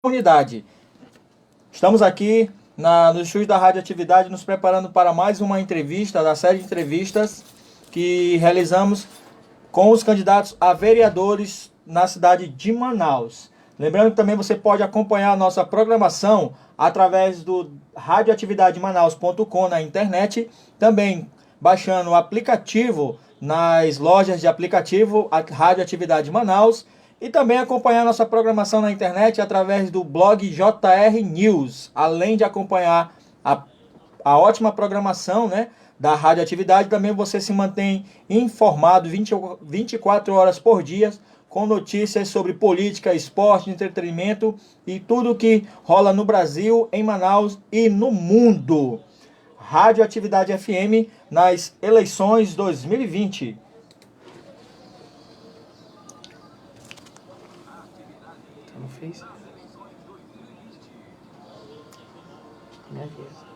Comunidade. Estamos aqui no estúdio da Radioatividade nos preparando para mais uma entrevista, da série de entrevistas que realizamos com os candidatos a vereadores na cidade de Manaus. Lembrando que também você pode acompanhar a nossa programação através do radioatividademanaus.com na internet, também baixando o aplicativo nas lojas de aplicativo a Radioatividade Manaus, e também acompanhar nossa programação na internet através do blog JR News. Além de acompanhar a ótima programação, né, da Radioatividade, também você se mantém informado 24 horas por dia com notícias sobre política, esporte, entretenimento e tudo que rola no Brasil, em Manaus e no mundo. Radioatividade FM nas eleições 2020. Não fez? Me avisa.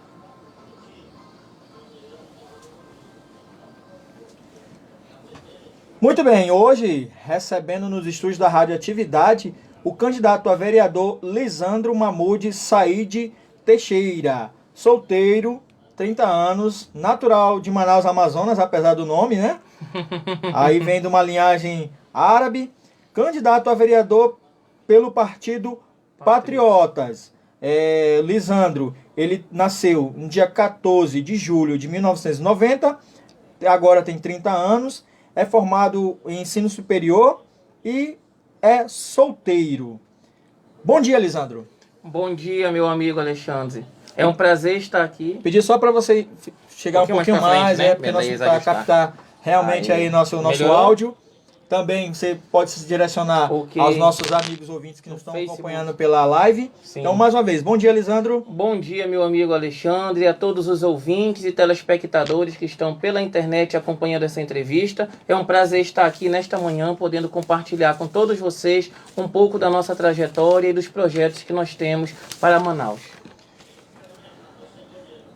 Muito bem, hoje recebendo nos estúdios da Radioatividade o candidato a vereador Lisandro Mahmoud Said Teixeira, solteiro, 30 anos, natural de Manaus, Amazonas, apesar do nome, né? Aí vem de uma linhagem árabe, candidato a vereador pelo Partido Patriotas. Lisandro, ele nasceu no dia 14 de julho de 1990, agora tem 30 anos, é formado em ensino superior e é solteiro. Bom dia, Lisandro. Bom dia, meu amigo Alexandre. É um prazer estar aqui. Pedi só para você chegar um pouquinho mais, frente, né? Porque Beleza, para captar realmente aí nosso áudio. Também você pode se direcionar aos nossos amigos ouvintes que nos estão acompanhando pela live. Sim. Então, mais uma vez, bom dia, Lisandro. Bom dia, meu amigo Alexandre, a todos os ouvintes e telespectadores que estão pela internet acompanhando essa entrevista. É um prazer estar aqui nesta manhã, podendo compartilhar com todos vocês um pouco da nossa trajetória e dos projetos que nós temos para Manaus.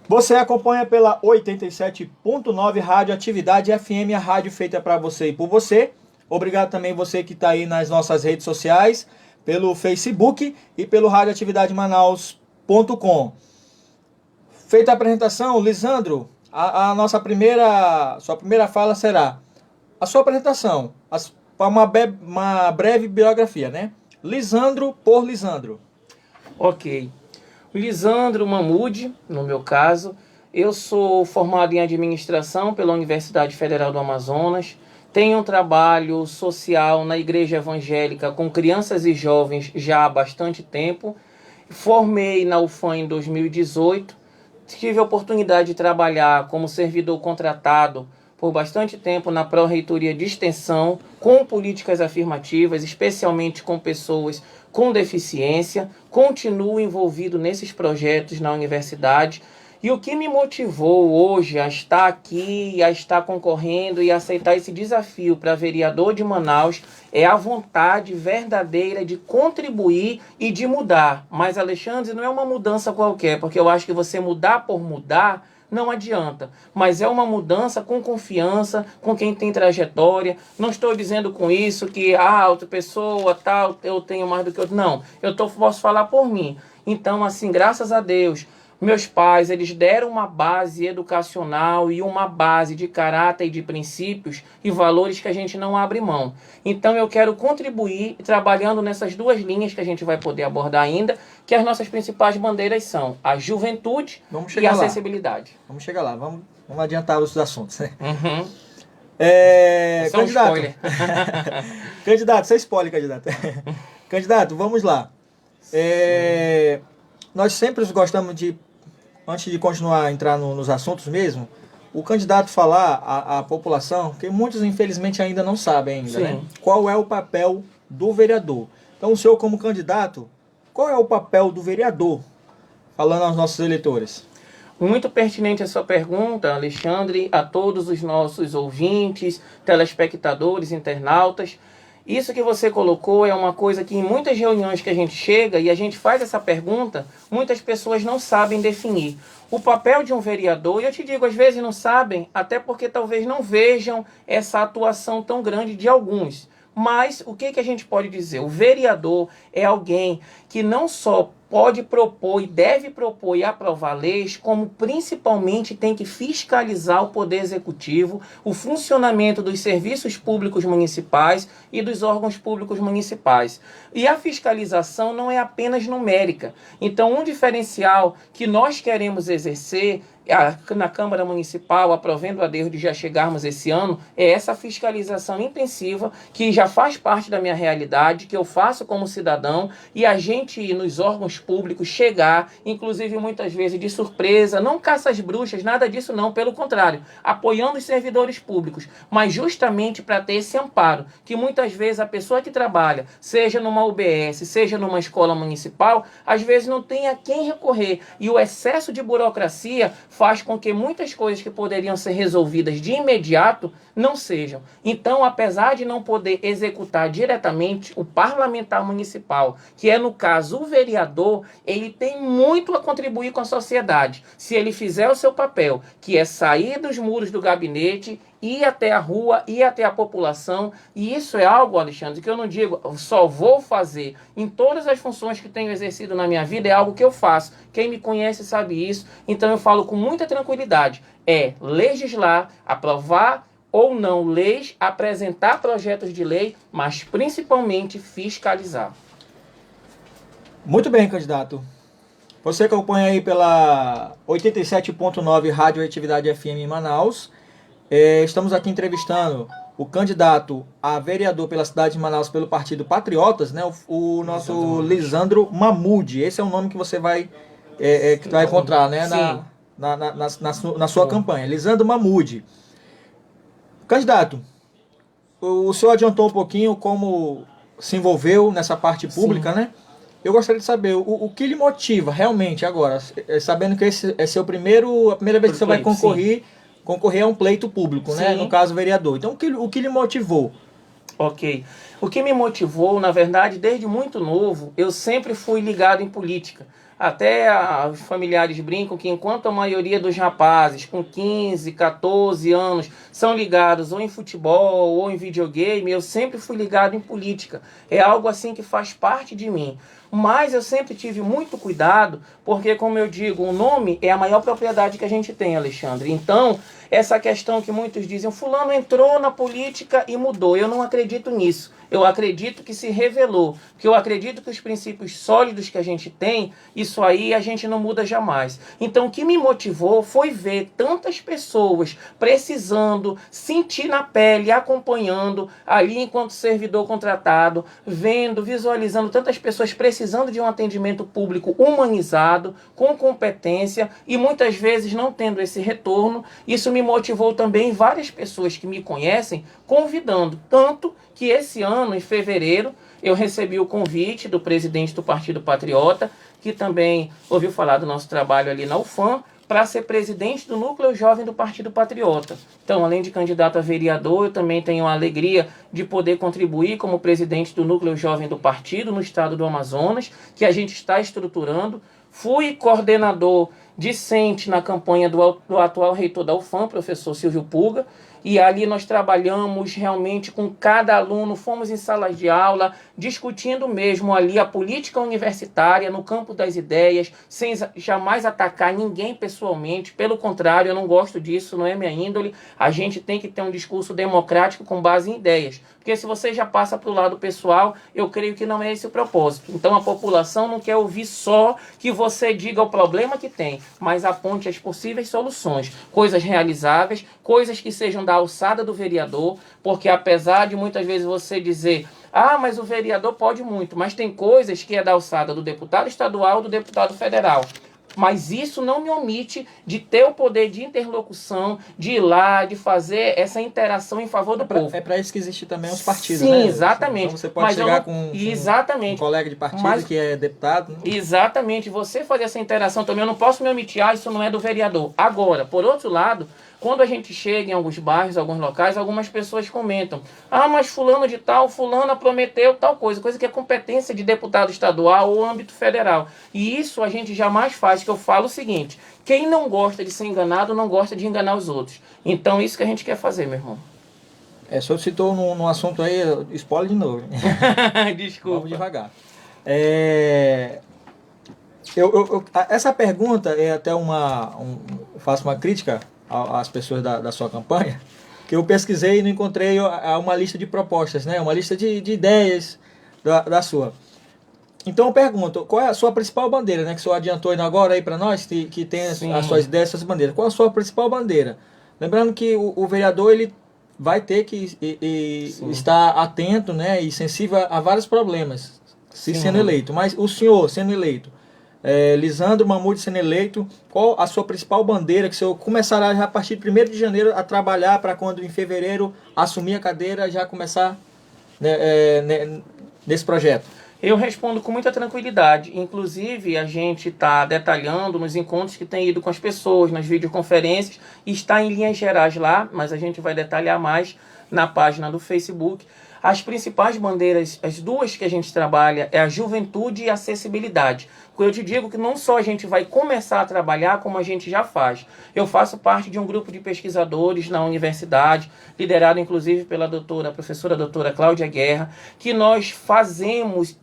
Você acompanha pela 87.9 Radioatividade FM, a rádio feita para você e por você. Obrigado também você que está aí nas nossas redes sociais, pelo Facebook e pelo radioatividademanaus.com. Feita a apresentação, Lisandro, sua primeira fala será a sua apresentação, uma breve biografia, né? Lisandro por Lisandro. Ok. Lisandro Mahmoud, no meu caso, eu sou formado em administração pela Universidade Federal do Amazonas. Tenho um trabalho social na igreja evangélica com crianças e jovens já há bastante tempo. Formei na UFAM em 2018. Tive a oportunidade de trabalhar como servidor contratado por bastante tempo na Pró-Reitoria de Extensão, com políticas afirmativas, especialmente com pessoas com deficiência. Continuo envolvido nesses projetos na universidade. E o que me motivou hoje a estar aqui, a estar concorrendo e aceitar esse desafio para vereador de Manaus é a vontade verdadeira de contribuir e de mudar. Mas, Alexandre, não é uma mudança qualquer, porque eu acho que você mudar por mudar não adianta. Mas é uma mudança com confiança, com quem tem trajetória. Não estou dizendo com isso que outra pessoa, tal, eu tenho mais do que outro. Não, posso falar por mim. Então, assim, graças a Deus, meus pais, eles deram uma base educacional e uma base de caráter e de princípios e valores que a gente não abre mão. Então eu quero contribuir trabalhando nessas duas linhas que a gente vai poder abordar ainda, que as nossas principais bandeiras são a juventude e a acessibilidade. Vamos chegar lá, vamos adiantar os assuntos, né? Uhum. Candidato. Candidato, você spoiler, candidato. Candidato, vamos lá. Nós sempre gostamos de, antes de continuar a entrar nos assuntos mesmo, o candidato falar à população, que muitos infelizmente ainda não sabem ainda, né? Qual é o papel do vereador. Então o senhor como candidato, qual é o papel do vereador? Falando aos nossos eleitores. Muito pertinente a sua pergunta, Alexandre, a todos os nossos ouvintes, telespectadores, internautas. Isso que você colocou é uma coisa que em muitas reuniões que a gente chega e a gente faz essa pergunta, muitas pessoas não sabem definir. O papel de um vereador, e eu te digo, às vezes não sabem, até porque talvez não vejam essa atuação tão grande de alguns. Mas o que a gente pode dizer? O vereador é alguém que não só pode propor e deve propor e aprovar leis, como principalmente tem que fiscalizar o Poder Executivo, o funcionamento dos serviços públicos municipais e dos órgãos públicos municipais. E a fiscalização não é apenas numérica. Então, um diferencial que nós queremos exercer na Câmara Municipal, aprovando a Deus de já chegarmos esse ano, é essa fiscalização intensiva que já faz parte da minha realidade, que eu faço como cidadão, e a gente ir nos órgãos públicos, chegar, inclusive muitas vezes de surpresa, não caça às bruxas, nada disso não, pelo contrário, apoiando os servidores públicos, mas justamente para ter esse amparo, que muitas vezes a pessoa que trabalha, seja numa UBS, seja numa escola municipal, às vezes não tem a quem recorrer, e o excesso de burocracia faz com que muitas coisas que poderiam ser resolvidas de imediato não sejam. Então, apesar de não poder executar diretamente, o parlamentar municipal, que é no caso o vereador, ele tem muito a contribuir com a sociedade. Se ele fizer o seu papel, que é sair dos muros do gabinete, ir até a rua, ir até a população, e isso é algo, Alexandre, que eu não digo, só vou fazer. Em todas as funções que tenho exercido na minha vida, é algo que eu faço. Quem me conhece sabe isso, então eu falo com muita tranquilidade. É legislar, aprovar ou não leis, apresentar projetos de lei, mas principalmente fiscalizar. Muito bem, candidato. Você acompanha aí pela 87.9 Radioatividade FM em Manaus. Estamos aqui entrevistando o candidato a vereador pela cidade de Manaus pelo Partido Patriotas, né? O nosso Lisandro Mahmoud. Esse é o nome que você vai encontrar, né? Na sua campanha. Lisandro Mahmoud. Candidato, o senhor adiantou um pouquinho como se envolveu nessa parte pública, né? Eu gostaria de saber o que lhe motiva realmente agora, sabendo que esse é a primeira vez que você vai concorrer a um pleito público, né? No caso, vereador. Então, o que lhe motivou? Ok. O que me motivou, na verdade, desde muito novo, eu sempre fui ligado em política. Até os familiares brincam que enquanto a maioria dos rapazes com 15, 14 anos são ligados ou em futebol ou em videogame, eu sempre fui ligado em política. É algo assim que faz parte de mim. Mas eu sempre tive muito cuidado, porque, como eu digo, o nome é a maior propriedade que a gente tem, Alexandre. Então, essa questão que muitos dizem, fulano entrou na política e mudou. Eu não acredito nisso. Eu acredito que se revelou, porque eu acredito que os princípios sólidos que a gente tem, isso aí a gente não muda jamais. Então, o que me motivou foi ver tantas pessoas precisando, sentir na pele, acompanhando, ali enquanto servidor contratado, vendo, visualizando tantas pessoas precisando de um atendimento público humanizado, com competência e muitas vezes não tendo esse retorno. Isso me motivou também várias pessoas que me conhecem convidando, tanto que esse ano, em fevereiro, eu recebi o convite do presidente do Partido Patriota, que também ouviu falar do nosso trabalho ali na UFAM, para ser presidente do Núcleo Jovem do Partido Patriota. Então, além de candidato a vereador, eu também tenho a alegria de poder contribuir como presidente do Núcleo Jovem do Partido no estado do Amazonas, que a gente está estruturando. Fui coordenador discente na campanha do atual reitor da UFAM, professor Silvio Puga, e ali nós trabalhamos realmente com cada aluno, fomos em salas de aula, discutindo mesmo ali a política universitária no campo das ideias, sem jamais atacar ninguém pessoalmente. Pelo contrário, eu não gosto disso, não é minha índole. A gente tem que ter um discurso democrático com base em ideias. Porque se você já passa para o lado pessoal, eu creio que não é esse o propósito. Então a população não quer ouvir só que você diga o problema que tem, mas aponte as possíveis soluções, coisas realizáveis, coisas que sejam da alçada do vereador, porque apesar de muitas vezes você dizer, mas o vereador pode muito, mas tem coisas que é da alçada do deputado estadual, do deputado federal. Mas isso não me omite de ter o poder de interlocução, de ir lá, de fazer essa interação em favor do povo. É para isso que existem também os partidos, sim, né? Exatamente. Então você pode chegar com um colega de partido que é deputado. Né? Exatamente. Você fazer essa interação também, eu não posso me omitir, isso não é do vereador. Agora, por outro lado, quando a gente chega em alguns bairros, alguns locais, algumas pessoas comentam, mas fulano de tal, fulana prometeu tal coisa que é competência de deputado estadual ou âmbito federal. E isso a gente jamais faz, que eu falo o seguinte, quem não gosta de ser enganado, não gosta de enganar os outros. Então, isso que a gente quer fazer, meu irmão. O senhor citou num assunto aí, spoiler de novo. Desculpa. Vamos devagar. Essa pergunta é até faço uma crítica às pessoas da sua campanha, que eu pesquisei e não encontrei uma lista de propostas, né? Uma lista de ideias da sua. Então eu pergunto, qual é a sua principal bandeira, né? Que o senhor adiantou ainda agora aí para nós, que tem as suas ideias, as suas bandeiras. Qual a sua principal bandeira? Lembrando que o vereador, ele vai ter que estar atento, né? E sensível a vários problemas, sendo eleito. Mas o senhor sendo eleito, Lisandro Mamute sendo eleito, qual a sua principal bandeira que o senhor começará já a partir de 1º de janeiro a trabalhar para quando em fevereiro assumir a cadeira já começar nesse projeto? Eu respondo com muita tranquilidade. Inclusive, a gente está detalhando nos encontros que tem ido com as pessoas, nas videoconferências, e está em linhas gerais lá, mas a gente vai detalhar mais na página do Facebook. As principais bandeiras, as duas que a gente trabalha, é a juventude e a acessibilidade. Eu te digo que não só a gente vai começar a trabalhar, como a gente já faz. Eu faço parte de um grupo de pesquisadores na universidade, liderado inclusive pela professora doutora Cláudia Guerra, que nós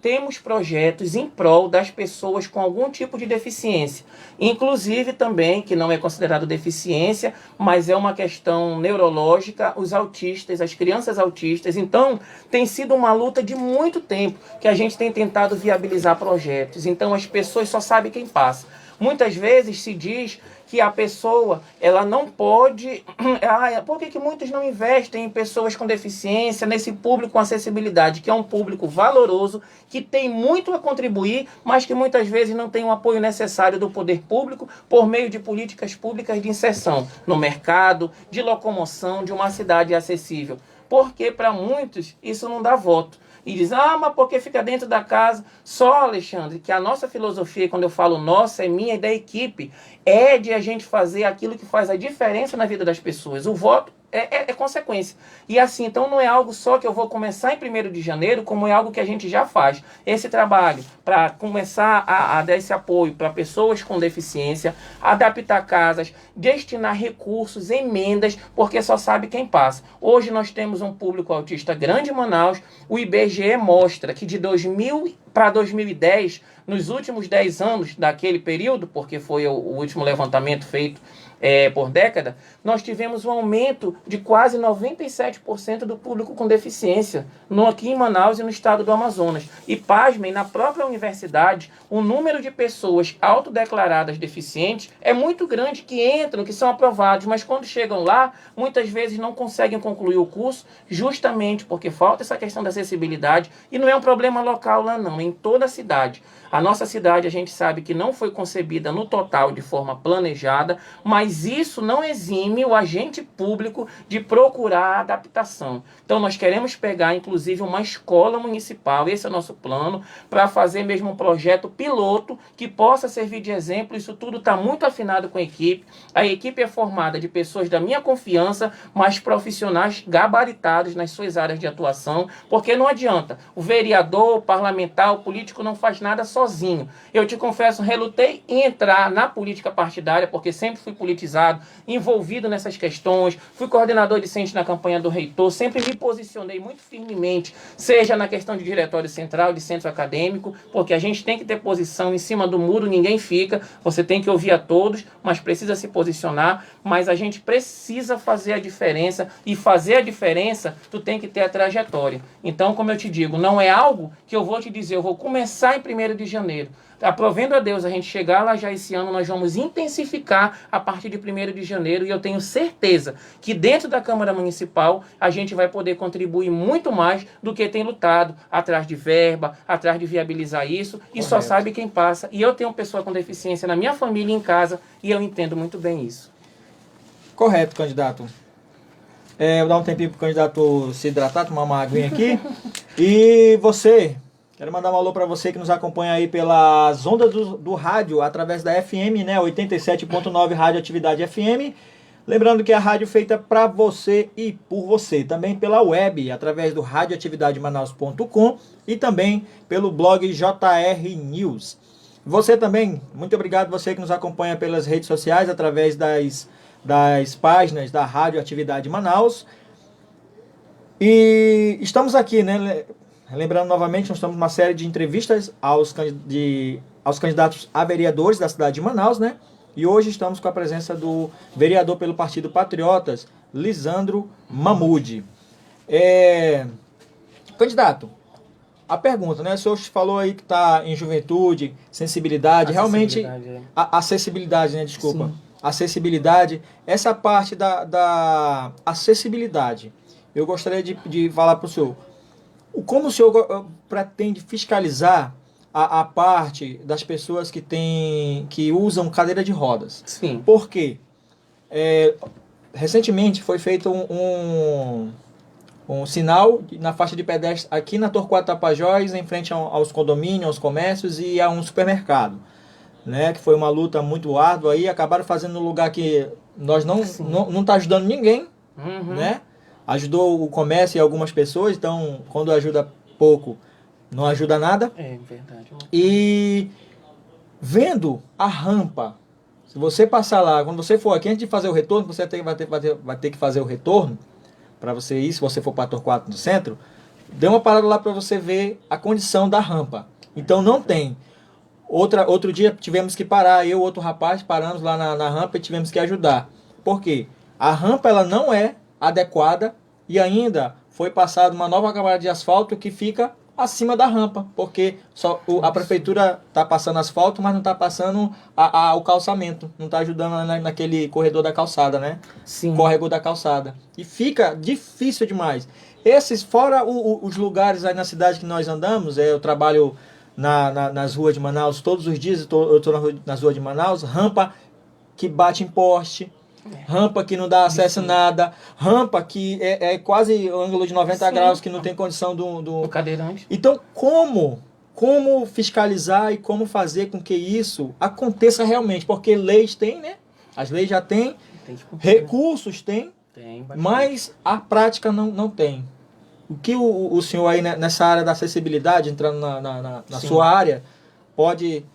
temos projetos em prol das pessoas com algum tipo de deficiência. Inclusive também, que não é considerado deficiência, mas é uma questão neurológica, os autistas, as crianças autistas. Então, tem sido uma luta de muito tempo que a gente tem tentado viabilizar projetos. Então, as pessoas só sabem quem passa. Muitas vezes se diz que a pessoa, ela não pode... por que muitos não investem em pessoas com deficiência, nesse público com acessibilidade, que é um público valoroso, que tem muito a contribuir, mas que muitas vezes não tem o apoio necessário do poder público por meio de políticas públicas de inserção no mercado, de locomoção, de uma cidade acessível. Porque para muitos isso não dá voto. E diz, mas porque fica dentro da casa? Só, Alexandre, que a nossa filosofia, quando eu falo nossa, é minha e da equipe, é de a gente fazer aquilo que faz a diferença na vida das pessoas. O voto é consequência. E assim, então não é algo só que eu vou começar em 1º de janeiro, como é algo que a gente já faz. Esse trabalho para começar a dar esse apoio para pessoas com deficiência, adaptar casas, destinar recursos, emendas, porque só sabe quem passa. Hoje nós temos um público autista grande em Manaus. O IBGE mostra que de 2000 para 2010, nos últimos 10 anos daquele período, porque foi o último levantamento feito por década, nós tivemos um aumento de quase 97% do público com deficiência aqui em Manaus e no estado do Amazonas. E pasmem, na própria universidade, o número de pessoas autodeclaradas deficientes é muito grande, que entram, que são aprovados, mas quando chegam lá, muitas vezes não conseguem concluir o curso, justamente porque falta essa questão da acessibilidade, e não é um problema local lá não, é em toda a cidade. A nossa cidade, a gente sabe que não foi concebida no total de forma planejada, mas isso não exime o agente público de procurar a adaptação. Então nós queremos pegar, inclusive, uma escola municipal, esse é o nosso plano, para fazer mesmo um projeto piloto que possa servir de exemplo. Isso tudo está muito afinado com a equipe. A equipe é formada de pessoas da minha confiança, mas profissionais gabaritados nas suas áreas de atuação, porque não adianta. O vereador, o parlamentar, o político não faz nada sozinho. Eu te confesso, relutei em entrar na política partidária, porque sempre fui politizado, envolvido nessas questões, fui coordenador discente na campanha do reitor, sempre me posicionei muito firmemente, seja na questão de diretório central, de centro acadêmico, porque a gente tem que ter posição em cima do muro, ninguém fica, você tem que ouvir a todos, mas precisa se posicionar, mas a gente precisa fazer a diferença, e fazer a diferença, tu tem que ter a trajetória. Então, como eu te digo, não é algo que eu vou te dizer, eu vou começar em 1º de janeiro. Aprovendo a Deus, a gente chegar lá já esse ano, nós vamos intensificar a partir de 1º de janeiro, e eu tenho certeza que dentro da Câmara Municipal a gente vai poder contribuir muito mais do que tem lutado, atrás de verba, atrás de viabilizar isso, e só sabe quem passa. E eu tenho pessoa com deficiência na minha família e em casa, e eu entendo muito bem isso. Correto, candidato. Vou dar um tempinho para o candidato se hidratar, tomar uma aguinha aqui. E você... Quero mandar um alô para você que nos acompanha aí pelas ondas do rádio, através da FM, né, 87.9 Radioatividade FM. Lembrando que é a rádio feita para você e por você. Também pela web, através do radioatividademanaus.com e também pelo blog JR News. Você também, muito obrigado você que nos acompanha pelas redes sociais, através das páginas da Rádio Atividade Manaus. E estamos aqui, né? Lembrando novamente, nós estamos numa série de entrevistas aos candidatos a vereadores da cidade de Manaus, né? E hoje estamos com a presença do vereador pelo Partido Patriotas, Lisandro Mahmoud. Candidato, a pergunta, né? O senhor falou aí que está em juventude, sensibilidade, realmente acessibilidade, né? Desculpa. Sim. Acessibilidade, essa parte da acessibilidade, eu gostaria de falar para o senhor. Como o senhor pretende fiscalizar a parte das pessoas que usam cadeira de rodas? Sim. Porque recentemente foi feito um sinal na faixa de pedestre aqui na Torquato Tapajós, em frente aos condomínios, aos comércios e a um supermercado, né? Que foi uma luta muito árdua aí, acabaram fazendo no lugar que nós não tá ajudando ninguém, né? Ajudou o comércio e algumas pessoas, então quando ajuda pouco, não ajuda nada. É verdade. E vendo a rampa, se você passar lá, quando você for aqui, antes de fazer o retorno, você vai ter que fazer o retorno, para você ir, se você for para Torquato no centro, dê uma parada lá para você ver a condição da rampa. Então não tem. Outro dia tivemos que parar, eu e outro rapaz paramos lá na rampa e tivemos que ajudar. Por quê? A rampa ela não é adequada e ainda foi passada uma nova camada de asfalto que fica acima da rampa, porque a prefeitura está passando asfalto, mas não está passando o calçamento, não está ajudando naquele corredor da calçada, né? Sim. Córrego da calçada. E fica difícil demais. Esses, fora os lugares aí na cidade que nós andamos, eu trabalho nas ruas de Manaus todos os dias, eu estou nas ruas de Manaus, rampa que bate em poste, rampa que não dá acesso a nada, rampa que é quase ângulo de 90 graus, que não tem condição do cadeirante. Então, como fiscalizar e como fazer com que isso aconteça realmente? Porque leis tem, né? As leis já tem, recursos tem, mas a prática não tem. O que o senhor aí nessa área da acessibilidade, entrando na sua área, pode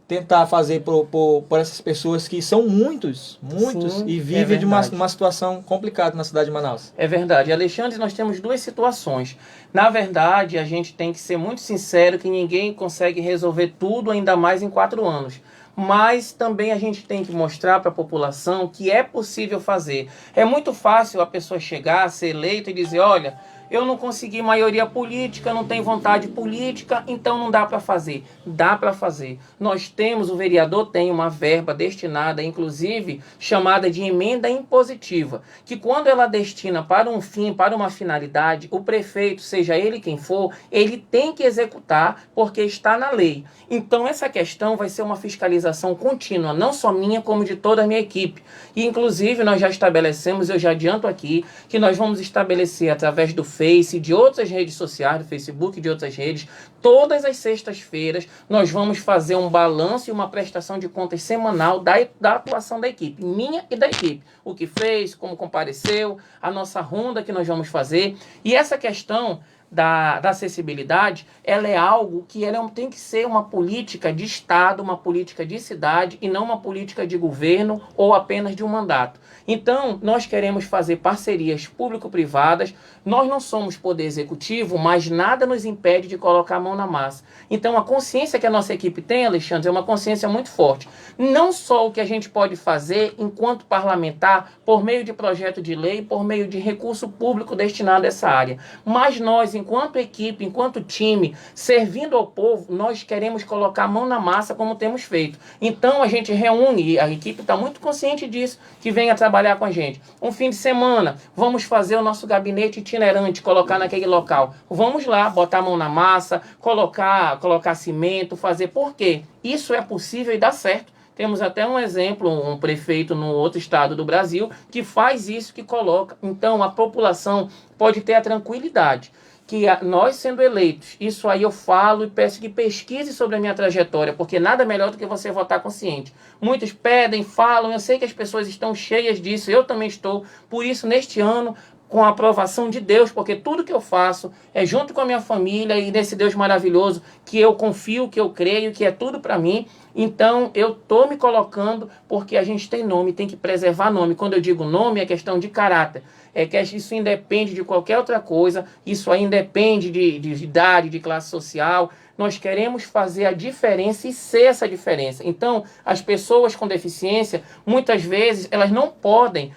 tentar fazer por essas pessoas que são muitos, sim, e vivem de uma situação complicada na cidade de Manaus? É verdade. Alexandre, nós temos duas situações. Na verdade, a gente tem que ser muito sincero que ninguém consegue resolver tudo, ainda mais em 4 anos. Mas também a gente tem que mostrar para a população que é possível fazer. É muito fácil a pessoa chegar, ser eleita e dizer, olha, eu não consegui maioria política, não tenho vontade política, então não dá para fazer. Dá para fazer. Nós temos, o vereador tem uma verba destinada, inclusive, chamada de emenda impositiva, que quando ela destina para um fim, para uma finalidade, o prefeito, seja ele quem for, ele tem que executar, porque está na lei. Então essa questão vai ser uma fiscalização contínua, não só minha, como de toda a minha equipe. E inclusive nós já estabelecemos, eu já adianto aqui, que nós vamos estabelecer através do Face, de outras redes sociais, do Facebook e de outras redes, todas as sextas-feiras nós vamos fazer um balanço e uma prestação de contas semanal da atuação da equipe, minha e da equipe. O que fez, como compareceu, a nossa ronda que nós vamos fazer. E essa questão da acessibilidade, ela é algo que tem que ser uma política de Estado, uma política de cidade e não uma política de governo ou apenas de um mandato. Então, nós queremos fazer parcerias público-privadas. Nós não somos poder executivo, mas nada nos impede de colocar a mão na massa. Então, a consciência que a nossa equipe tem, Alexandre, é uma consciência muito forte. Não só o que a gente pode fazer enquanto parlamentar, por meio de projeto de lei, por meio de recurso público destinado a essa área, mas nós, enquanto equipe, enquanto time, servindo ao povo, nós queremos colocar a mão na massa como temos feito. Então, a gente reúne, a equipe está muito consciente disso, que venha trabalhar com a gente. Um fim de semana, vamos fazer o nosso gabinete itinerante, colocar naquele local. Vamos lá, botar a mão na massa, colocar cimento, fazer. Por quê? Isso é possível e dá certo. Temos até um exemplo, um prefeito no outro estado do Brasil, que faz isso, que coloca. Então, a população pode ter a tranquilidade que nós sendo eleitos, isso aí eu falo e peço que pesquise sobre a minha trajetória, porque nada melhor do que você votar consciente. Muitos pedem, falam, eu sei que as pessoas estão cheias disso, eu também estou, por isso neste ano, com a aprovação de Deus, porque tudo que eu faço é junto com a minha família e nesse Deus maravilhoso que eu confio, que eu creio, que é tudo para mim. Então eu estou me colocando porque a gente tem nome, tem que preservar nome. Quando eu digo nome, é questão de caráter. É que isso independe de qualquer outra coisa, isso aí independe de idade, de classe social. Nós queremos fazer a diferença e ser essa diferença. Então, as pessoas com deficiência, muitas vezes, elas não podem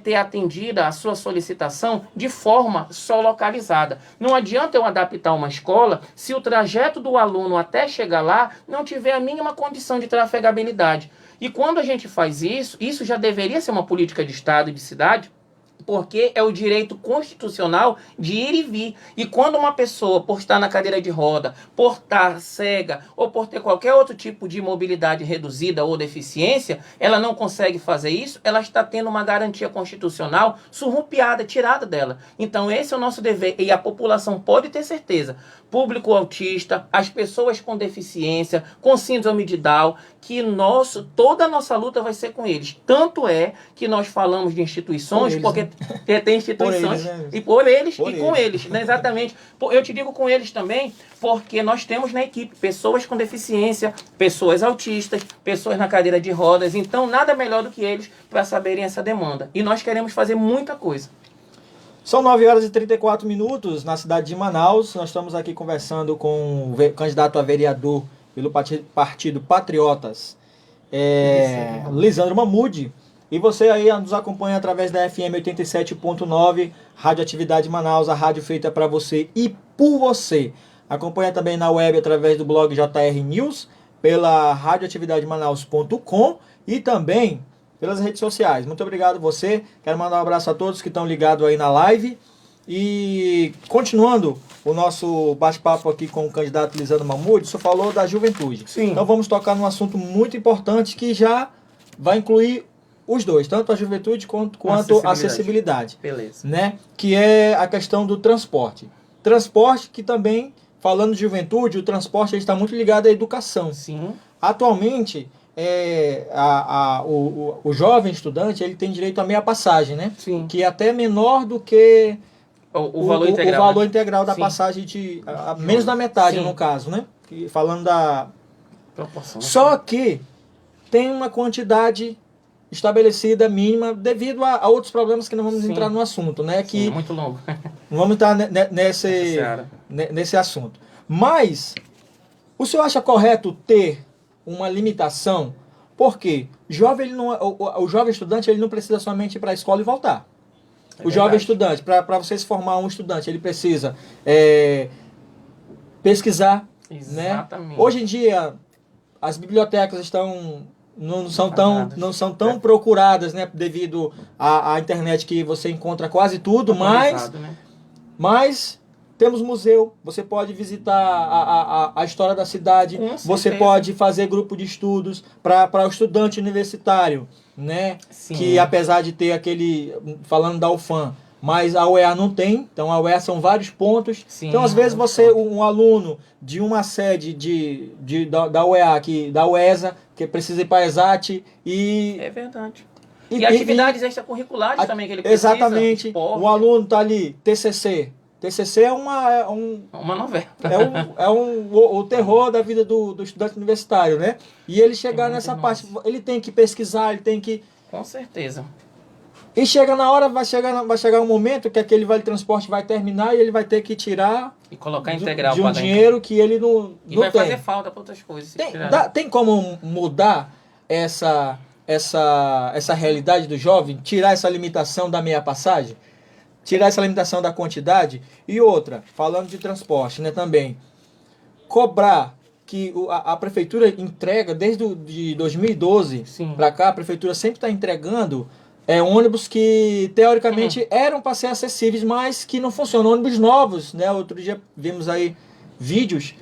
ter atendida a sua solicitação de forma só localizada. Não adianta eu adaptar uma escola se o trajeto do aluno até chegar lá não tiver a mínima condição de trafegabilidade. E quando a gente faz isso, isso já deveria ser uma política de Estado e de cidade, porque é o direito constitucional de ir e vir. E quando uma pessoa, por estar na cadeira de roda, por estar cega ou por ter qualquer outro tipo de mobilidade reduzida ou deficiência, ela não consegue fazer isso, ela está tendo uma garantia constitucional surrupiada, tirada dela. Então esse é o nosso dever e a população pode ter certeza. Público autista, as pessoas com deficiência, com síndrome de Down, que toda a nossa luta vai ser com eles. Tanto é que nós falamos de instituições, porque tem instituições por eles e com eles, né? Exatamente. Eu te digo com eles também, porque nós temos na equipe pessoas com deficiência, pessoas autistas, pessoas na cadeira de rodas, então nada melhor do que eles para saberem essa demanda. E nós queremos fazer muita coisa. São 9 horas e 34 minutos na cidade de Manaus. Nós estamos aqui conversando com o candidato a vereador pelo Partido Patriotas, Lisandro Mahmoud. E você aí nos acompanha através da FM 87.9, Radioatividade Manaus, a rádio feita para você e por você. Acompanha também na web através do blog JR News, pela radioatividademanaus.com e também pelas redes sociais. Muito obrigado você. Quero mandar um abraço a todos que estão ligados aí na live. E continuando o nosso bate-papo aqui com o candidato Lisandro Mahmoud, você falou da juventude. Sim. Então vamos tocar num assunto muito importante que já vai incluir os dois, tanto a juventude quanto a acessibilidade. Beleza. Né? Que é a questão do transporte. Transporte que também, falando de juventude, o transporte está muito ligado à educação. Sim. Atualmente, o jovem estudante ele tem direito a meia passagem, né? Sim. Que é até menor do que o valor integral, o valor né? integral da Sim. passagem menos da metade. Sim. No caso, né? Falando da proporção. Só que tem uma quantidade estabelecida mínima devido a outros problemas que não vamos entrar no assunto, né? Sim, que é muito longo. Não vamos entrar nesse assunto. Mas o senhor acha correto ter uma limitação? Porque o jovem estudante ele não precisa somente ir para a escola e voltar. O jovem estudante, para você se formar um estudante, ele precisa pesquisar. Exatamente. Né? Hoje em dia, as bibliotecas não são tão procuradas, né, devido à internet, que você encontra quase tudo, mas temos museu, você pode visitar a história da cidade, você pode fazer grupo de estudos para o estudante universitário, né? Sim. Que apesar de ter falando da UFAM, mas a UEA não tem, então a UEA são vários pontos. Sim, então às vezes um aluno de uma sede da UEA, da UESA, que precisa ir para a ESAT e... É verdade. E atividades extracurriculares também que ele precisa. Exatamente. O aluno está ali, TCC. TCC é uma novela. O terror da vida do estudante universitário, né? E ele chegar nessa parte, ele tem que pesquisar, ele tem que... Com certeza. E chega na hora, vai chegar um momento que aquele vale transporte vai terminar e ele vai ter que tirar e colocar integral de um dinheiro que ele não vai tem. Fazer falta para outras coisas. Tem como mudar essa realidade do jovem, tirar essa limitação da meia passagem, tirar essa limitação da quantidade? E outra, falando de transporte, né, também, cobrar que a prefeitura entrega desde 2012 para cá, a prefeitura sempre está entregando ônibus que teoricamente eram para ser acessíveis, mas que não funcionam. Ônibus novos, né? Outro dia vimos aí vídeos,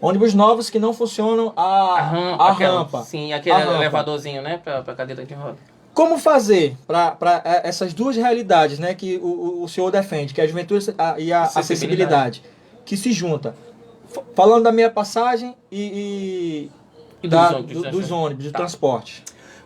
ônibus novos que não funcionam a rampa. Sim, aquele elevadorzinho, né? Para cadeira de roda. Como fazer para essas duas realidades, né? Que o senhor defende, que é a juventude e a acessibilidade, que se junta. Falando da meia passagem e dos ônibus, do transporte.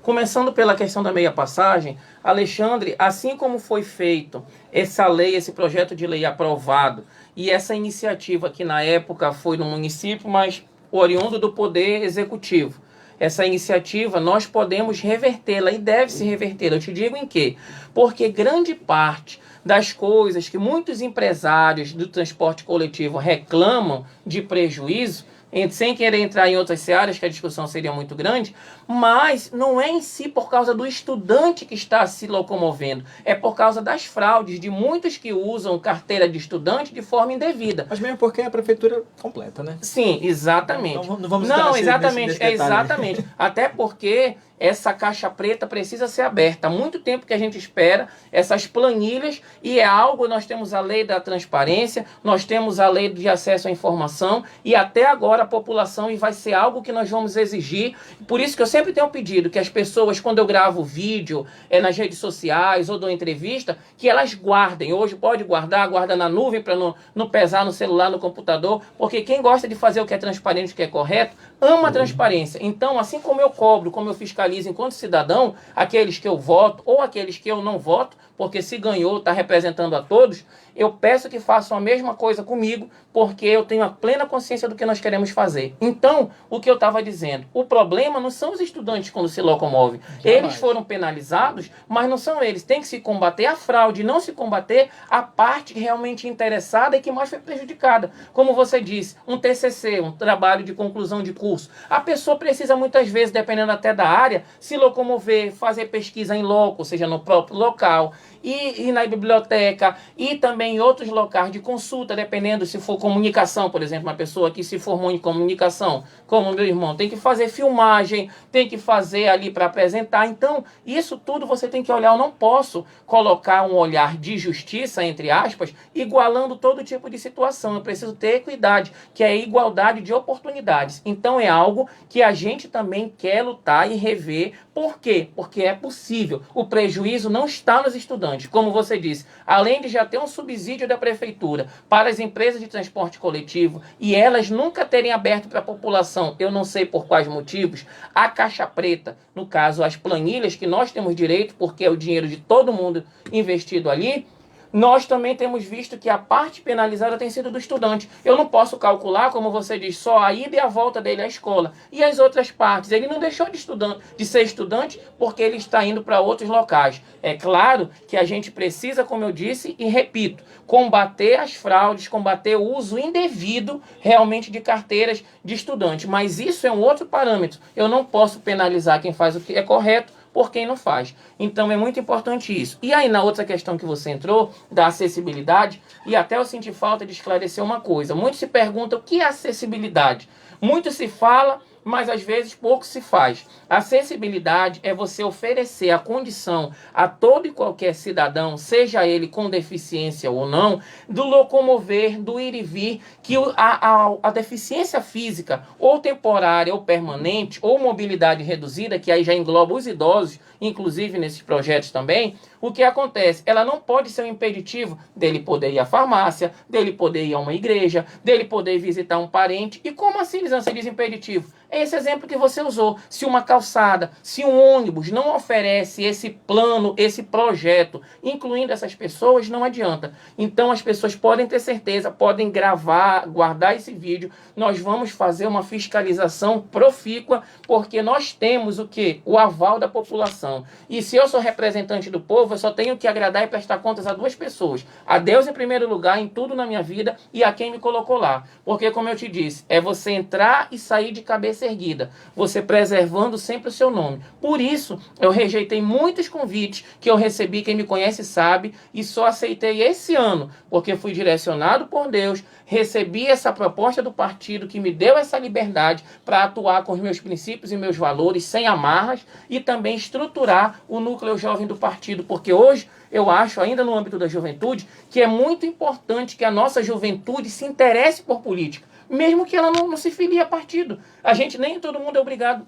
Começando pela questão da meia passagem, Alexandre, assim como foi feito essa lei, esse projeto de lei aprovado, e essa iniciativa que na época foi no município, mas oriundo do Poder Executivo, essa iniciativa nós podemos revertê-la e deve se reverter. Eu te digo em quê? Porque grande parte das coisas que muitos empresários do transporte coletivo reclamam de prejuízo, sem querer entrar em outras searas, que a discussão seria muito grande, mas não é em si por causa do estudante que está se locomovendo, é por causa das fraudes de muitos que usam carteira de estudante de forma indevida. Mas mesmo porque é a prefeitura completa, né? Sim, exatamente. Não vamos entrar nesse detalhe. Exatamente. Até porque essa caixa preta precisa ser aberta. Há muito tempo que a gente espera essas planilhas e é algo, nós temos a lei da transparência, nós temos a lei de acesso à informação e até agora a população, e vai ser algo que nós vamos exigir. Por isso que eu sempre tenho pedido que as pessoas, quando eu gravo vídeo nas redes sociais ou dou entrevista, que elas guardem. Hoje pode guardar, guarda na nuvem para não pesar no celular, no computador, porque quem gosta de fazer o que é transparente, o que é correto, ama a transparência. Então, assim como eu cobro, como eu fiscalizo enquanto cidadão, aqueles que eu voto ou aqueles que eu não voto, porque se ganhou, está representando a todos, eu peço que façam a mesma coisa comigo, porque eu tenho a plena consciência do que nós queremos fazer. Então, o que eu estava dizendo, o problema não são os estudantes quando se locomovem. Eles foram penalizados, mas não são eles. Tem que se combater a fraude, não se combater a parte realmente interessada e que mais foi prejudicada. Como você disse, um TCC, um trabalho de conclusão de curso. A pessoa precisa muitas vezes, dependendo até da área, se locomover, fazer pesquisa em loco, ou seja, no próprio local, e na biblioteca, e também em outros locais de consulta, dependendo se for comunicação, por exemplo, uma pessoa que se formou em comunicação, como meu irmão, tem que fazer filmagem, tem que fazer ali para apresentar. Então, isso tudo você tem que olhar. Eu não posso colocar um olhar de justiça, entre aspas, igualando todo tipo de situação. Eu preciso ter equidade, que é igualdade de oportunidades. Então, é algo que a gente também quer lutar e rever. Por quê? Porque é possível. O prejuízo não está nos estudantes. Como você disse, além de já ter um subsídio da prefeitura para as empresas de transporte coletivo e elas nunca terem aberto para a população, eu não sei por quais motivos, a caixa preta, no caso as planilhas que nós temos direito, porque é o dinheiro de todo mundo investido ali, nós também temos visto que a parte penalizada tem sido do estudante. Eu não posso calcular, como você diz, só a ida e a volta dele à escola. E as outras partes? Ele não deixou de ser estudante porque ele está indo para outros locais. É claro que a gente precisa, como eu disse e repito, combater as fraudes, combater o uso indevido realmente de carteiras de estudante. Mas isso é um outro parâmetro. Eu não posso penalizar quem faz o que é correto por quem não faz. Então é muito importante isso. E aí na outra questão que você entrou, da acessibilidade, e até eu senti falta de esclarecer uma coisa. Muitos se perguntam o que é acessibilidade. Muito se fala, mas às vezes pouco se faz. Acessibilidade é você oferecer a condição a todo e qualquer cidadão, seja ele com deficiência ou não, do locomover, do ir e vir, que a deficiência física, ou temporária ou permanente, ou mobilidade reduzida, que aí já engloba os idosos, inclusive nesses projetos também, o que acontece? Ela não pode ser um impeditivo dele poder ir à farmácia, dele poder ir a uma igreja, dele poder visitar um parente. E como assim, Lisandro, você diz impeditivo? É esse exemplo que você usou. Se uma calçada, se um ônibus não oferece esse plano, esse projeto, incluindo essas pessoas, não adianta. Então as pessoas podem ter certeza, podem gravar, guardar esse vídeo. Nós vamos fazer uma fiscalização profícua, porque nós temos o quê? O aval da população. E se eu sou representante do povo, eu só tenho que agradar e prestar contas a duas pessoas. A Deus em primeiro lugar, em tudo na minha vida, e a quem me colocou lá. Porque, como eu te disse, é você entrar e sair de cabeça erguida, você preservando sempre o seu nome. Por isso, eu rejeitei muitos convites que eu recebi, quem me conhece sabe, e só aceitei esse ano, porque fui direcionado por Deus, recebi essa proposta do partido que me deu essa liberdade para atuar com os meus princípios e meus valores, sem amarras, e também estruturar o núcleo jovem do partido, porque hoje eu acho, ainda no âmbito da juventude, que é muito importante que a nossa juventude se interesse por política, mesmo que ela não se filie a partido. A gente, nem todo mundo é obrigado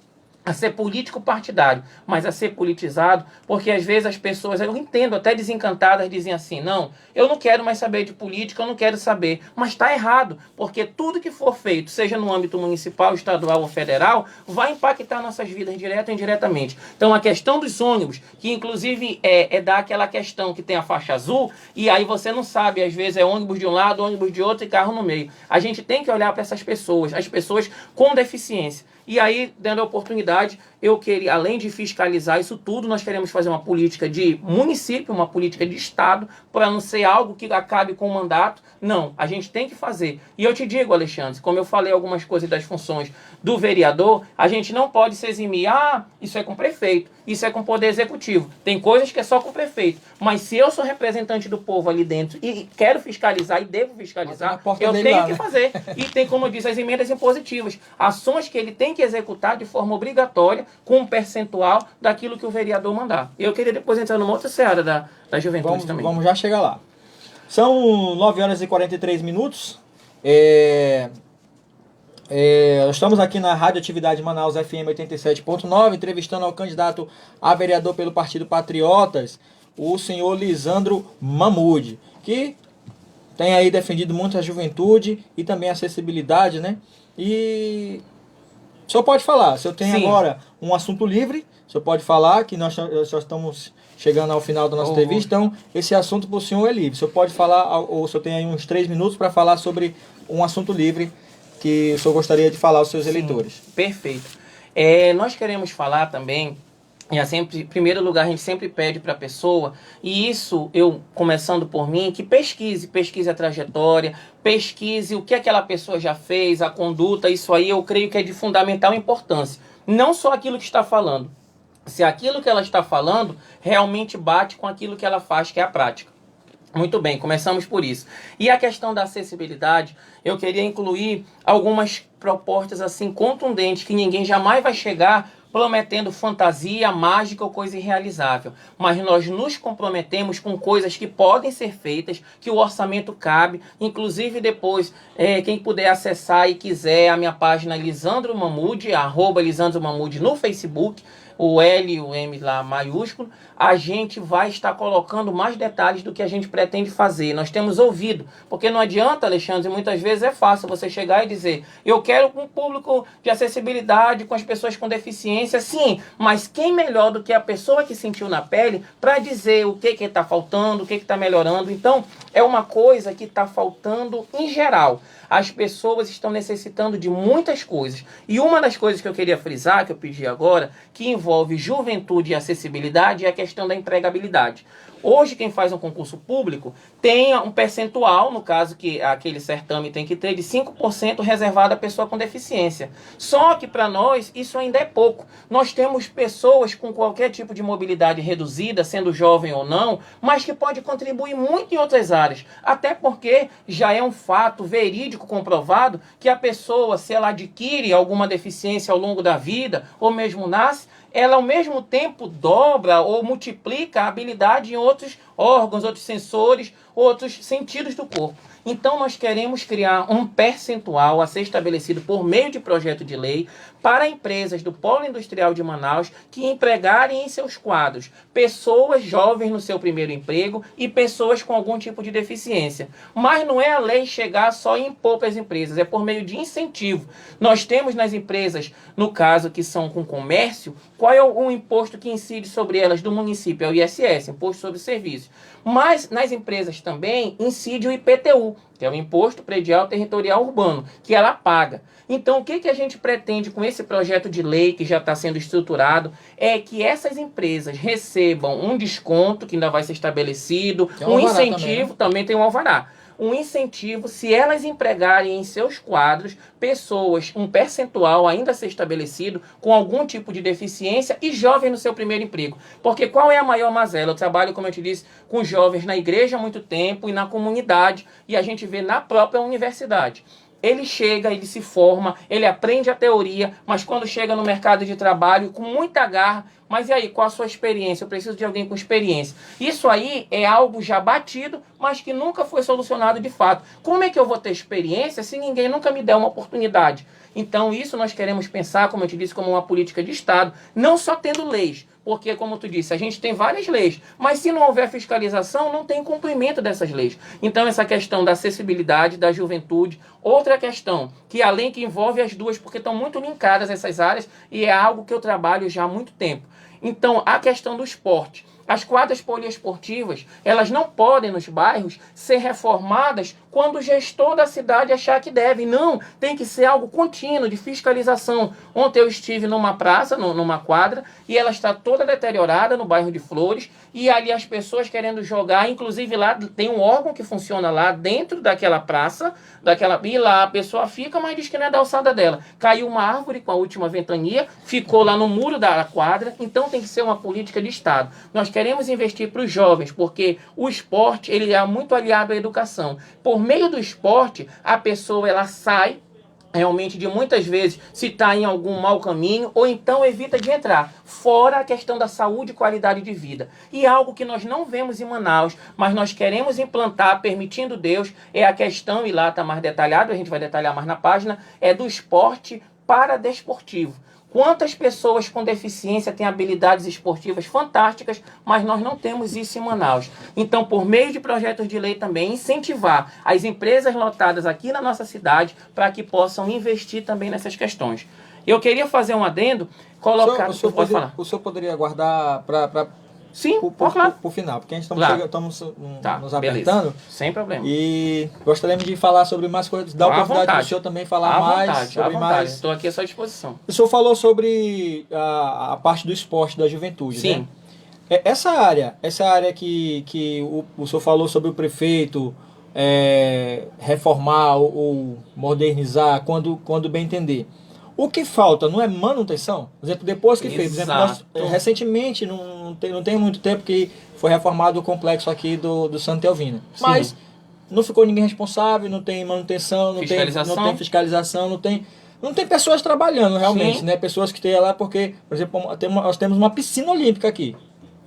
a ser político partidário, mas a ser politizado, porque às vezes as pessoas, eu entendo, até desencantadas, dizem assim, não, eu não quero mais saber de política, eu não quero saber, mas está errado, porque tudo que for feito, seja no âmbito municipal, estadual ou federal, vai impactar nossas vidas direta ou indiretamente. Então a questão dos ônibus, que inclusive é daquela questão que tem a faixa azul, e aí você não sabe, às vezes é ônibus de um lado, ônibus de outro e carro no meio. A gente tem que olhar para essas pessoas, as pessoas com deficiência. E aí, dando a oportunidade, eu queria, além de fiscalizar isso tudo, nós queremos fazer uma política de município, uma política de estado, para não ser algo que acabe com o mandato. Não, a gente tem que fazer. E eu te digo, Alexandre, como eu falei algumas coisas das funções do vereador, a gente não pode se eximir. Ah, isso é com o prefeito, isso é com o poder executivo. Tem coisas que é só com o prefeito. Mas se eu sou representante do povo ali dentro e quero fiscalizar e devo fiscalizar, eu tenho que fazer. E tem, como diz, as emendas impositivas. Ações que ele tem que executar de forma obrigatória com um percentual daquilo que o vereador mandar. Eu queria depois entrar numa outra seara da juventude também. Vamos já chegar lá. São 9 horas e 43 minutos. Estamos aqui na Rádio Atividade Manaus FM 87.9, entrevistando ao candidato a vereador pelo Partido Patriotas, o senhor Lisandro Mahmoud, que tem aí defendido muito a juventude e também a acessibilidade, né? E o senhor pode falar, o senhor tem Sim. agora um assunto livre, o senhor pode falar, que nós já estamos chegando ao final da nossa entrevista, então esse assunto para o senhor é livre. O senhor pode falar, ou o senhor tem aí uns 3 minutos para falar sobre um assunto livre que o senhor gostaria de falar aos seus eleitores. Perfeito. Nós queremos falar também, em primeiro lugar, a gente sempre pede para a pessoa, e isso eu, começando por mim, que pesquise a trajetória, pesquise o que aquela pessoa já fez, a conduta, isso aí eu creio que é de fundamental importância. Não só aquilo que está falando, se aquilo que ela está falando realmente bate com aquilo que ela faz, que é a prática. Muito bem, começamos por isso. E a questão da acessibilidade, eu queria incluir algumas propostas assim contundentes, que ninguém jamais vai chegar prometendo fantasia, mágica ou coisa irrealizável. Mas nós nos comprometemos com coisas que podem ser feitas, que o orçamento cabe. Inclusive depois, quem puder acessar e quiser a minha página Lisandro Mahmoud, @LisandroMahmoud no Facebook, o L e o M lá maiúsculo, a gente vai estar colocando mais detalhes do que a gente pretende fazer. Nós temos ouvido, porque não adianta, Alexandre, muitas vezes é fácil você chegar e dizer, eu quero um público de acessibilidade com as pessoas com deficiência, sim, mas quem melhor do que a pessoa que sentiu na pele para dizer o que está faltando, o que está melhorando. Então, é uma coisa que está faltando em geral. As pessoas estão necessitando de muitas coisas. E uma das coisas que eu queria frisar, que eu pedi agora, que envolve juventude e acessibilidade, é a questão da empregabilidade. Hoje, quem faz um concurso público tem um percentual, no caso que aquele certame tem que ter, de 5% reservado à pessoa com deficiência. Só que para nós isso ainda é pouco. Nós temos pessoas com qualquer tipo de mobilidade reduzida, sendo jovem ou não, mas que pode contribuir muito em outras áreas. Até porque já é um fato verídico comprovado que a pessoa, se ela adquire alguma deficiência ao longo da vida, ou mesmo nasce, ela ao mesmo tempo dobra ou multiplica a habilidade em outros órgãos, outros sensores, outros sentidos do corpo. Então nós queremos criar um percentual a ser estabelecido por meio de projeto de lei para empresas do Polo Industrial de Manaus que empregarem em seus quadros pessoas jovens no seu primeiro emprego e pessoas com algum tipo de deficiência. Mas não é a lei chegar só e impor para as empresas, é por meio de incentivo. Nós temos nas empresas, no caso que são com comércio, qual é o imposto que incide sobre elas do município? É o ISS, Imposto sobre Serviços. Mas nas empresas também incide o IPTU, que é o Imposto Predial Territorial Urbano, que ela paga. Então, o que a gente pretende com esse projeto de lei que já está sendo estruturado é que essas empresas recebam um desconto, que ainda vai ser estabelecido, um incentivo, também tem um alvará. Um incentivo se elas empregarem em seus quadros pessoas, um percentual ainda a ser estabelecido com algum tipo de deficiência e jovem no seu primeiro emprego. Porque qual é a maior mazela? Eu trabalho, como eu te disse, com jovens na igreja há muito tempo e na comunidade, e a gente vê na própria universidade. Ele chega, ele se forma, ele aprende a teoria, mas quando chega no mercado de trabalho, com muita garra, mas e aí, qual a sua experiência? Eu preciso de alguém com experiência. Isso aí é algo já batido, mas que nunca foi solucionado de fato. Como é que eu vou ter experiência se ninguém nunca me der uma oportunidade? Então isso nós queremos pensar, como eu te disse, como uma política de Estado, não só tendo leis, porque, como tu disse, a gente tem várias leis, mas se não houver fiscalização, não tem cumprimento dessas leis. Então, essa questão da acessibilidade, da juventude, outra questão, que além que envolve as duas, porque estão muito linkadas essas áreas, e é algo que eu trabalho já há muito tempo. Então, a questão do esporte. As quadras poliesportivas, elas não podem, nos bairros, ser reformadas quando o gestor da cidade achar que deve. Não, tem que ser algo contínuo, de fiscalização. Ontem eu estive numa praça, numa quadra, e ela está toda deteriorada no bairro de Flores, e ali as pessoas querendo jogar, inclusive lá tem um órgão que funciona lá dentro daquela praça, e lá a pessoa fica, mas diz que não é da alçada dela. Caiu uma árvore com a última ventania, ficou lá no muro da quadra, então tem que ser uma política de Estado. Nós queremos investir para os jovens, porque o esporte ele é muito aliado à educação. Por meio do esporte, a pessoa ela sai realmente de muitas vezes se está em algum mau caminho ou então evita de entrar. Fora a questão da saúde e qualidade de vida. E algo que nós não vemos em Manaus, mas nós queremos implantar, permitindo Deus, é a questão, e lá está mais detalhado, a gente vai detalhar mais na página, é do esporte paradesportivo. Quantas pessoas com deficiência têm habilidades esportivas fantásticas, mas nós não temos isso em Manaus. Então, por meio de projetos de lei também, incentivar as empresas lotadas aqui na nossa cidade para que possam investir também nessas questões. Eu queria fazer um adendo, colocar... O senhor poderia aguardar para... Sim, claro. Por final, porque a gente estamos nos apertando. Beleza. Sem problema. E gostaríamos de falar sobre mais coisas, dar a oportunidade para o senhor também falar mais sobre mais. Estou aqui à sua disposição. O senhor falou sobre a parte do esporte da juventude, sim, né? Essa área que o senhor falou sobre o prefeito reformar ou modernizar, quando bem entender. O que falta não é manutenção? Por exemplo, depois que fez. Por exemplo, recentemente, não tem muito tempo que foi reformado o complexo aqui do Santa Elvina. Sim. Mas não ficou ninguém responsável, não tem manutenção, não tem fiscalização, não tem pessoas trabalhando realmente, né? Pessoas que estejam lá porque, por exemplo, nós temos uma piscina olímpica aqui.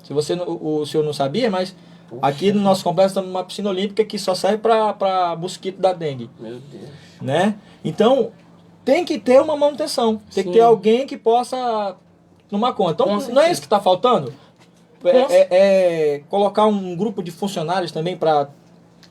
Se o senhor não sabia, mas aqui no nosso complexo temos uma piscina olímpica que só serve para mosquito da dengue. Meu Deus. Né? Então... tem que ter uma manutenção. Tem que ter alguém que possa tomar conta. Então, não é isso que está faltando? Colocar um grupo de funcionários também para...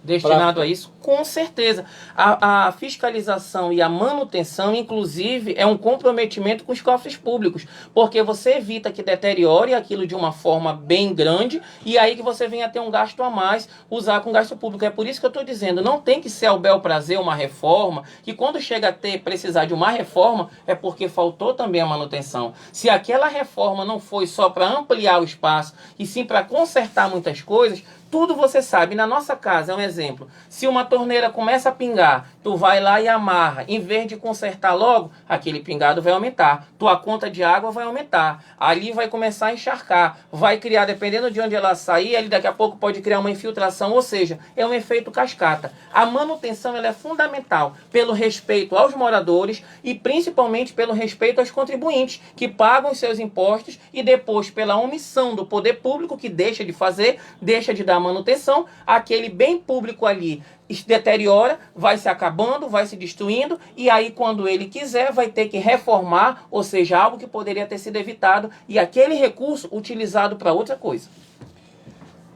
destinado a isso? Com certeza. A fiscalização e a manutenção, inclusive, é um comprometimento com os cofres públicos, porque você evita que deteriore aquilo de uma forma bem grande e aí que você venha ter um gasto a mais, usar com gasto público. É por isso que eu estou dizendo, não tem que ser ao bel prazer uma reforma, que quando chega a precisar de uma reforma, é porque faltou também a manutenção. Se aquela reforma não foi só para ampliar o espaço, e sim para consertar muitas coisas, tudo você sabe. Na nossa casa, é um exemplo. Se uma torneira começa a pingar, tu vai lá e amarra. Em vez de consertar logo, aquele pingado vai aumentar. Tua conta de água vai aumentar. Ali vai começar a encharcar. Vai criar, dependendo de onde ela sair, ali daqui a pouco pode criar uma infiltração. Ou seja, é um efeito cascata. A manutenção ela é fundamental pelo respeito aos moradores e principalmente pelo respeito aos contribuintes que pagam os seus impostos e depois pela omissão do poder público que deixa de fazer, deixa de dar manutenção, aquele bem público ali se deteriora, vai se acabando, vai se destruindo e aí quando ele quiser vai ter que reformar, ou seja, algo que poderia ter sido evitado e aquele recurso utilizado para outra coisa.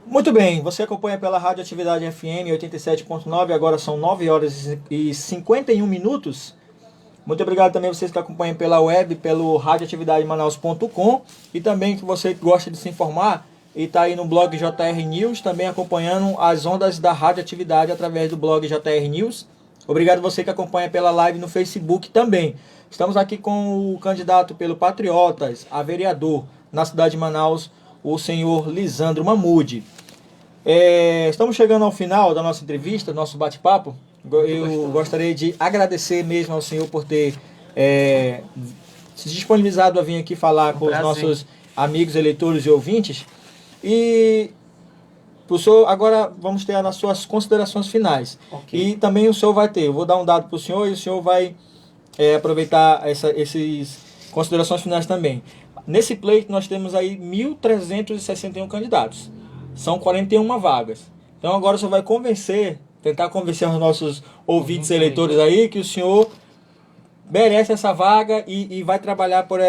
Muito bem, você acompanha pela Rádio Atividade FM 87.9, agora são 9 horas e 51 minutos. Muito obrigado também a vocês que acompanham pela web, pelo radioatividademanaus.com e também que você gosta de se informar e está aí no blog JR News, também acompanhando as ondas da radioatividade através do blog JR News. Obrigado você que acompanha pela live no Facebook também. Estamos aqui com o candidato pelo Patriotas a vereador na cidade de Manaus, o senhor Lisandro Mahmoud. Estamos chegando ao final da nossa entrevista, do nosso bate-papo. Eu gostaria de agradecer mesmo ao senhor por ter se disponibilizado a vir aqui falar com os nossos amigos, eleitores e ouvintes. E professor, agora vamos ter as suas considerações finais. Okay. E também o senhor vai ter, eu vou dar um dado para o senhor e o senhor vai aproveitar essas considerações finais também. Nesse pleito nós temos aí 1.361 candidatos. São 41 vagas. Então agora o senhor vai tentar convencer os nossos ouvintes eleitores aí que o senhor merece essa vaga e vai trabalhar por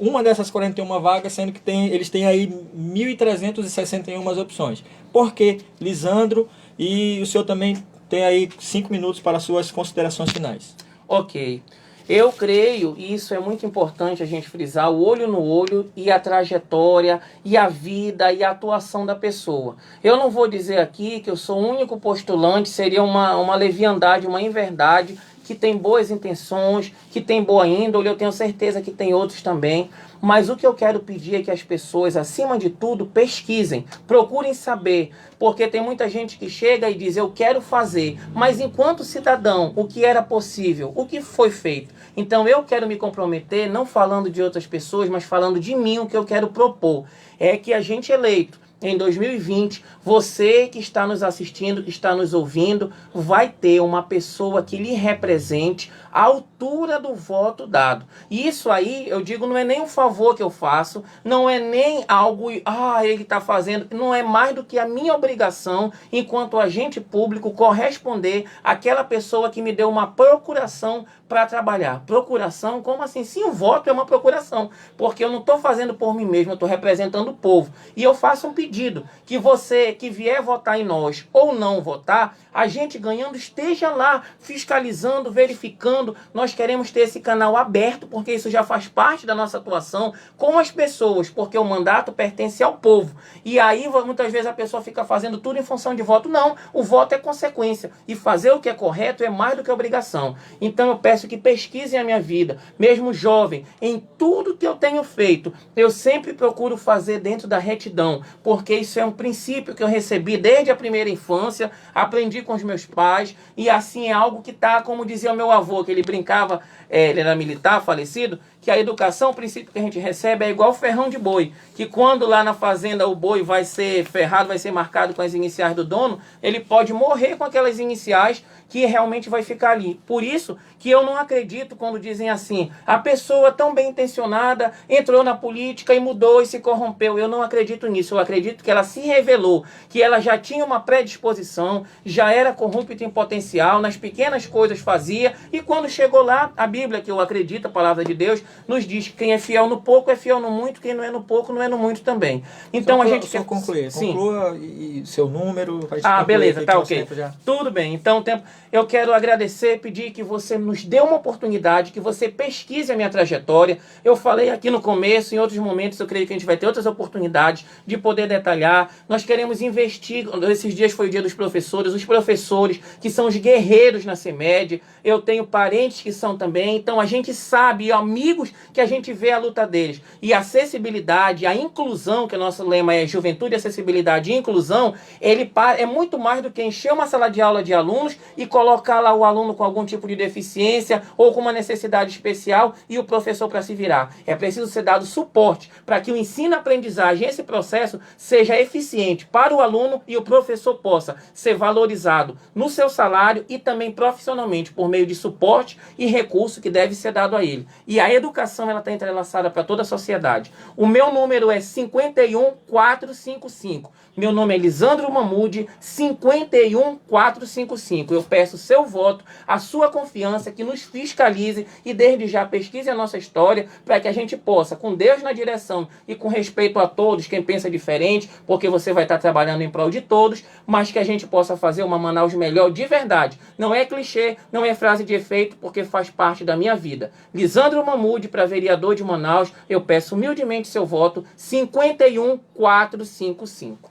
uma dessas 41 vagas, sendo que eles têm aí 1.361 opções. Por que, Lisandro? E o senhor também tem aí 5 minutos para suas considerações finais. Ok. Eu creio, e isso é muito importante a gente frisar, o olho no olho e a trajetória, e a vida, e a atuação da pessoa. Eu não vou dizer aqui que eu sou o único postulante, seria uma leviandade, uma inverdade, que tem boas intenções, que tem boa índole, eu tenho certeza que tem outros também. Mas o que eu quero pedir é que as pessoas, acima de tudo, pesquisem, procurem saber, porque tem muita gente que chega e diz, eu quero fazer, mas enquanto cidadão, o que era possível, o que foi feito? Então eu quero me comprometer, não falando de outras pessoas, mas falando de mim, o que eu quero propor, é que a gente eleito, em 2020, você que está nos assistindo, que está nos ouvindo, vai ter uma pessoa que lhe represente à altura do voto dado. E isso aí, eu digo, não é nem um favor que eu faço, não é nem algo, ele está fazendo, não é mais do que a minha obrigação, enquanto agente público, corresponder àquela pessoa que me deu uma procuração para trabalhar. Procuração, como assim? Sim, o voto é uma procuração, porque eu não estou fazendo por mim mesmo, eu estou representando o povo. E eu faço um pedido, que você que vier votar em nós ou não votar, a gente ganhando esteja lá, fiscalizando, verificando. Nós queremos ter esse canal aberto, porque isso já faz parte da nossa atuação com as pessoas, porque o mandato pertence ao povo. E aí, muitas vezes, a pessoa fica fazendo tudo em função de voto. Não, o voto é consequência. E fazer o que é correto é mais do que obrigação. Então, eu peço que pesquisem a minha vida, mesmo jovem, em tudo que eu tenho feito. Eu sempre procuro fazer dentro da retidão, porque isso é um princípio que eu recebi desde a primeira infância, aprendi com os meus pais, e assim é algo que está, como dizia o meu avô, que ele brincava, ele era militar, falecido, que a educação, o princípio que a gente recebe é igual ferrão de boi, que quando lá na fazenda o boi vai ser ferrado, vai ser marcado com as iniciais do dono, ele pode morrer com aquelas iniciais que realmente vai ficar ali. Por isso que eu não acredito quando dizem assim, a pessoa tão bem intencionada entrou na política e mudou e se corrompeu. Eu não acredito nisso, eu acredito que ela se revelou, que ela já tinha uma predisposição, já era corrupta em potencial, nas pequenas coisas fazia, e quando chegou lá, a Bíblia, que eu acredito, a palavra de Deus, nos diz que quem é fiel no pouco é fiel no muito, quem não é no pouco não é no muito também. Então a gente quer concluir. Sim. Conclua e seu número. Beleza, tá ok. Tudo bem. Então o tempo. Eu quero agradecer, pedir que você nos dê uma oportunidade, que você pesquise a minha trajetória. Eu falei aqui no começo, em outros momentos eu creio que a gente vai ter outras oportunidades de poder detalhar. Nós queremos investir, esses dias foi o dia dos professores, os professores que são os guerreiros na CEMED, eu tenho parentes que são também, então a gente sabe, e amigos que a gente vê a luta deles. E a acessibilidade, a inclusão, que o nosso lema é juventude, acessibilidade e inclusão, ele é muito mais do que encher uma sala de aula de alunos e colocar lá o aluno com algum tipo de deficiência ou com uma necessidade especial e o professor para se virar. É preciso ser dado suporte para que o ensino-aprendizagem, esse processo, seja eficiente para o aluno e o professor possa ser valorizado no seu salário e também profissionalmente por meio de suporte e recurso que deve ser dado a ele. E a educação ela está entrelaçada para toda a sociedade. O meu número é 51455. Meu nome é Lisandro Mamude, 51455. Eu peço seu voto, a sua confiança, que nos fiscalize e desde já pesquise a nossa história para que a gente possa, com Deus na direção e com respeito a todos, quem pensa diferente, porque você vai estar trabalhando em prol de todos, mas que a gente possa fazer uma Manaus melhor de verdade. Não é clichê, não é frase de efeito, porque faz parte da minha vida. Lisandro Mamude, para vereador de Manaus, eu peço humildemente seu voto, 51455.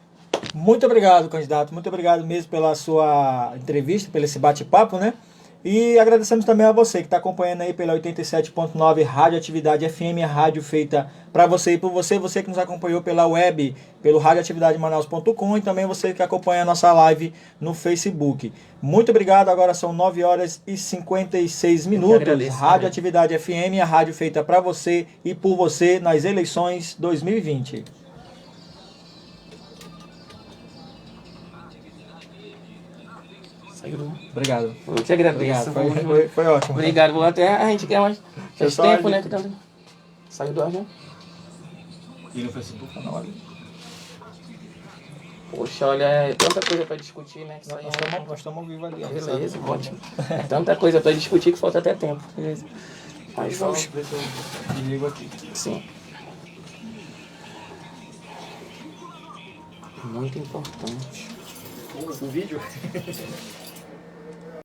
Muito obrigado, candidato. Muito obrigado mesmo pela sua entrevista, pelo esse bate-papo, né? E agradecemos também a você que está acompanhando aí pela 87.9 Radioatividade FM, a rádio feita para você e por você, você que nos acompanhou pela web, pelo radioatividademanaus.com e também você que acompanha a nossa live no Facebook. Muito obrigado, agora são 9 horas e 56 minutos. Radioatividade FM, a rádio feita para você e por você nas eleições 2020. Obrigado. Eu te agradeço. Foi ótimo. Obrigado. Vou até a gente quer mais. Faz tempo, né? Saiu do ar já? E no Facebook tá na hora. Poxa, olha, é tanta coisa para discutir, né? Que nós estamos ao vivo ali. Beleza, ótimo. É tanta coisa para discutir que falta até tempo. Beleza. Mas Só vamos. ver se eu desligo aqui. Sim. Muito importante. O vídeo?